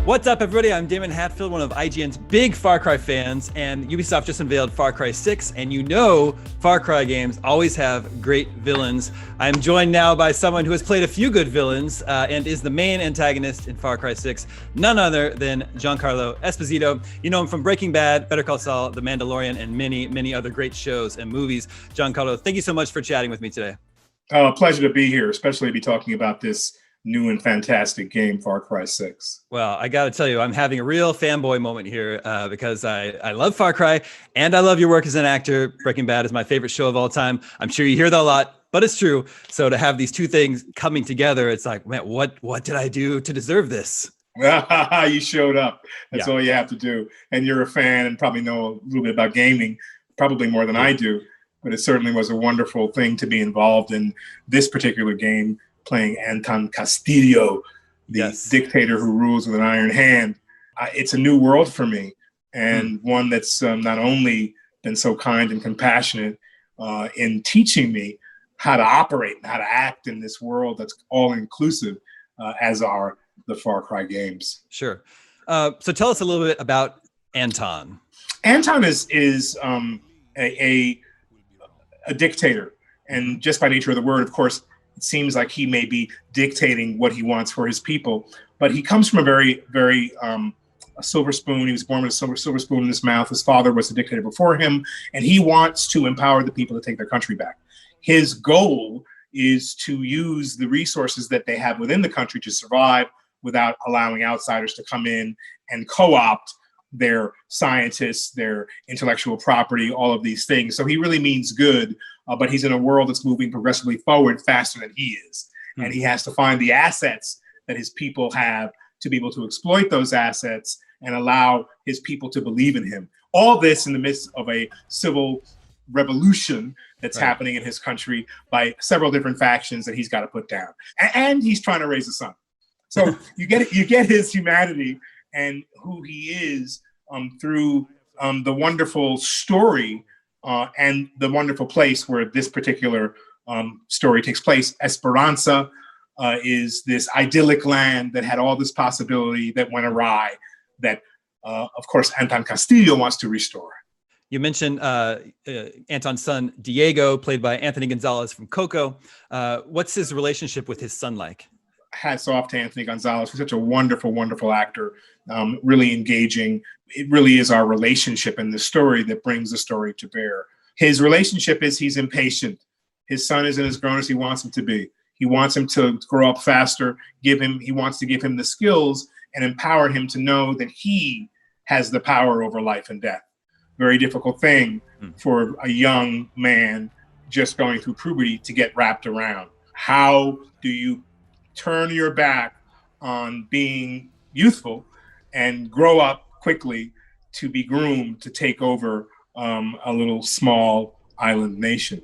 What's up, everybody? I'm Damon Hatfield, one of IGN's big Far Cry fans, and Ubisoft just unveiled Far Cry 6, and you know Far Cry games always have great villains. I'm joined now by someone who has played a few good villains and is the main antagonist in Far Cry 6, none other than Giancarlo Esposito. You know him from Breaking Bad, Better Call Saul, The Mandalorian, and many, many other great shows and movies. Giancarlo, thank you so much for chatting with me today. Pleasure to be here, especially to be talking about this new and fantastic game, Far Cry 6. Well, I got to tell you, I'm having a real fanboy moment here because I love Far Cry and I love your work as an actor. Breaking Bad is my favorite show of all time. I'm sure you hear that a lot, but it's true. So to have these two things coming together, it's like, man, what did I do to deserve this? You showed up. That's all you have to do. And you're a fan and probably know a little bit about gaming, probably more than I do. But it certainly was a wonderful thing to be involved in this particular game, playing Anton Castillo, the dictator who rules with an iron hand. It's a new world for me, and one that's not only been so kind and compassionate in teaching me how to operate and how to act in this world that's all-inclusive, as are the Far Cry games. Sure. So tell us a little bit about Anton. Anton is a dictator, and just by nature of the word, of course, it seems like he may be dictating what he wants for his people, but he comes from a very a silver spoon. He was born with a silver spoon in his mouth. His father was a dictator before him, and he wants to empower the people to take their country back. His goal is to use the resources that they have within the country to survive without allowing outsiders to come in and co-opt their scientists, their intellectual property, all of these things. So he really means good, but he's in a world that's moving progressively forward faster than he is. And he has to find the assets that his people have to be able to exploit those assets and allow his people to believe in him. All this in the midst of a civil revolution that's happening in his country by several different factions that he's got to put down. And he's trying to raise a son. So you get his humanity and who he is through the wonderful story and the wonderful place where this particular story takes place. Esperanza is this idyllic land that had all this possibility that went awry, that, of course, Anton Castillo wants to restore. You mentioned Anton's son, Diego, played by Anthony Gonzalez from Coco. What's his relationship with his son like? Hats off to Anthony Gonzalez. He's such a wonderful, wonderful actor, really engaging. It really is our relationship in the story that brings the story to bear. His relationship is he's impatient. His son isn't as grown as he wants him to be. He wants him to grow up faster. He wants to give him the skills and empower him to know that he has the power over life and death. Very difficult thing for a young man just going through puberty to get wrapped around. How do you turn your back on being youthful and grow up quickly to be groomed to take over a little small island nation?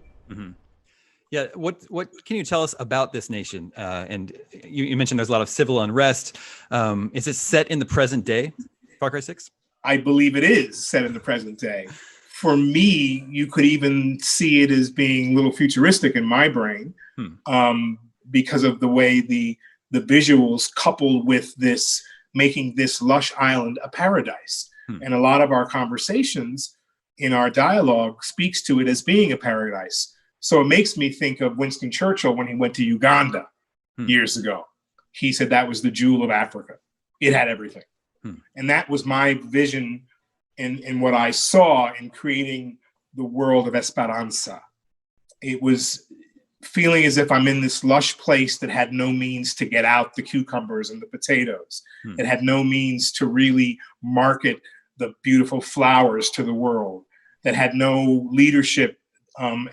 Yeah, what can you tell us about this nation? And you mentioned there's a lot of civil unrest. Is it set in the present day, Far Cry 6? I believe it is set in the present day. For me, you could even see it as being a little futuristic in my brain. Because of the way the visuals coupled with this, making this lush island a paradise. And a lot of our conversations in our dialogue speaks to it as being a paradise. So it makes me think of Winston Churchill when he went to Uganda years ago. He said that was the jewel of Africa. It had everything. And that was my vision in what I saw in creating the world of Esperanza. It was feeling as if I'm in this lush place that had no means to get out the cucumbers and the potatoes. It had no means to really market the beautiful flowers to the world, that had no leadership,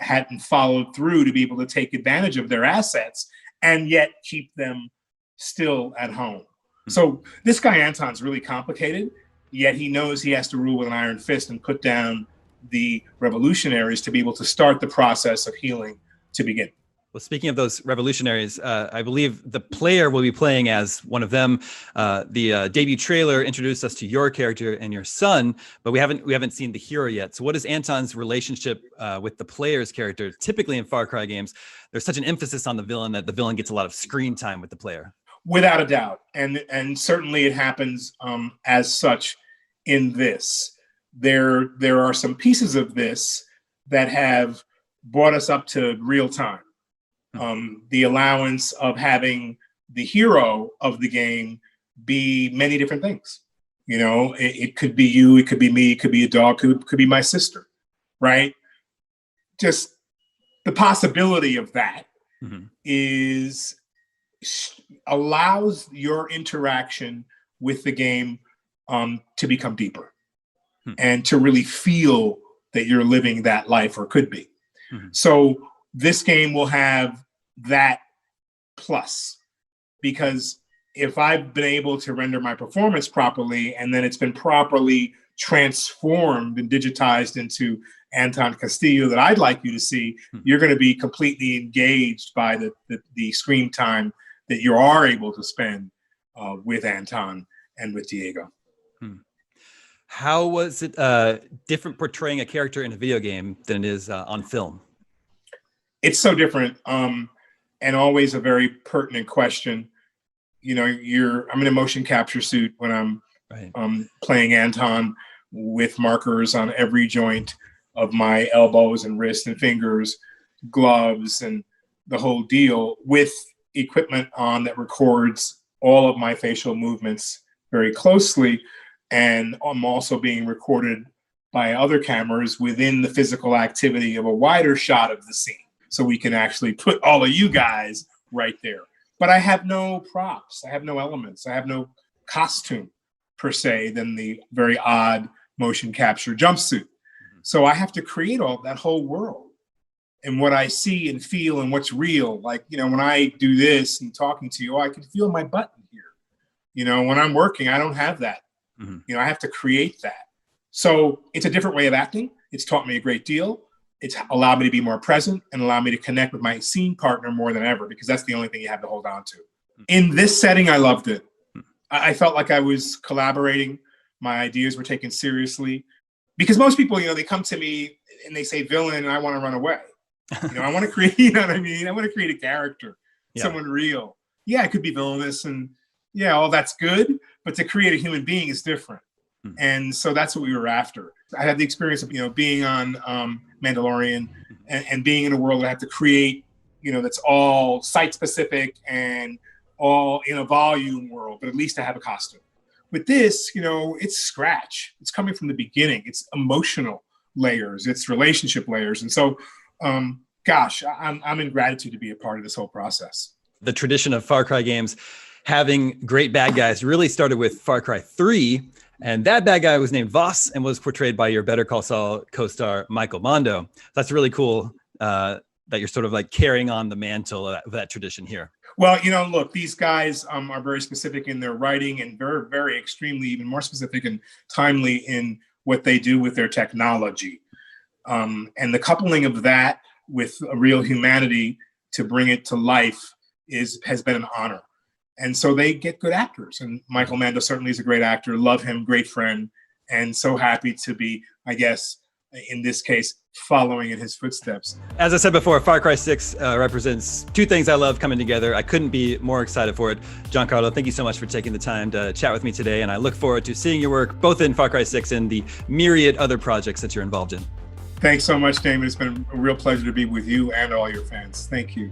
hadn't followed through to be able to take advantage of their assets and yet keep them still at home. So this guy Anton's really complicated, yet he knows he has to rule with an iron fist and put down the revolutionaries to be able to start the process of healing to begin. Well, speaking of those revolutionaries, I believe the player will be playing as one of them. The debut trailer introduced us to your character and your son, but we haven't seen the hero yet. So what is Anton's relationship with the player's character? Typically in Far Cry games, there's such an emphasis on the villain that the villain gets a lot of screen time with the player. Without a doubt, and certainly it happens as such in this. There are some pieces of this that have brought us up to real time. The allowance of having the hero of the game be many different things. You know, it could be you, it could be me, it could be a dog, could be my sister, right? Just the possibility of that is allows your interaction with the game to become deeper and to really feel that you're living that life, or could be. So this game will have that plus, because if I've been able to render my performance properly, and then it's been properly transformed and digitized into Anton Castillo that I'd like you to see, you're going to be completely engaged by the screen time that you are able to spend with Anton and with Diego. How was it different portraying a character in a video game than it is on film? It's so different, and always a very pertinent question. You know, I'm in a motion capture suit when I'm playing Anton, with markers on every joint of my elbows and wrists and fingers, gloves, and the whole deal, with equipment on that records all of my facial movements very closely. And I'm also being recorded by other cameras within the physical activity of a wider shot of the scene. So we can actually put all of you guys right there. But I have no props. I have no elements. I have no costume per se than the very odd motion capture jumpsuit. So I have to create that whole world. And what I see and feel and what's real, like, you know, when I do this and talking to you, I can feel my button here. You know, when I'm working, I don't have that. You know, I have to create that. So it's a different way of acting. It's taught me a great deal. It's allowed me to be more present and allowed me to connect with my scene partner more than ever, because that's the only thing you have to hold on to. In this setting, I loved it. I felt like I was collaborating. My ideas were taken seriously, because most people, you know, they come to me and they say villain and I want to run away. You know, I want to create, you know what I mean? I want to create a character, someone real. Yeah, it could be villainous and yeah, all that's good. But to create a human being is different. And so that's what we were after. I had the experience of, you know, being on Mandalorian and being in a world that I have to create, you know, that's all site specific and all in a volume world, but at least I have a costume. With this, you know, it's scratch. It's coming from the beginning. It's emotional layers. It's relationship layers. And so, gosh, I'm in gratitude to be a part of this whole process. The tradition of Far Cry games having great bad guys really started with Far Cry 3. And that bad guy was named Voss and was portrayed by your Better Call Saul co-star, Michael Mondo. That's really cool that you're sort of like carrying on the mantle of that tradition here. Well, you know, look, these guys are very specific in their writing and very, very extremely even more specific and timely in what they do with their technology. And the coupling of that with a real humanity to bring it to life has been an honor. And so they get good actors. And Michael Mando certainly is a great actor. Love him, great friend. And so happy to be, I guess, in this case, following in his footsteps. As I said before, Far Cry 6 represents two things I love coming together. I couldn't be more excited for it. Giancarlo, thank you so much for taking the time to chat with me today. And I look forward to seeing your work both in Far Cry 6 and the myriad other projects that you're involved in. Thanks so much, Damon. It's been a real pleasure to be with you and all your fans. Thank you.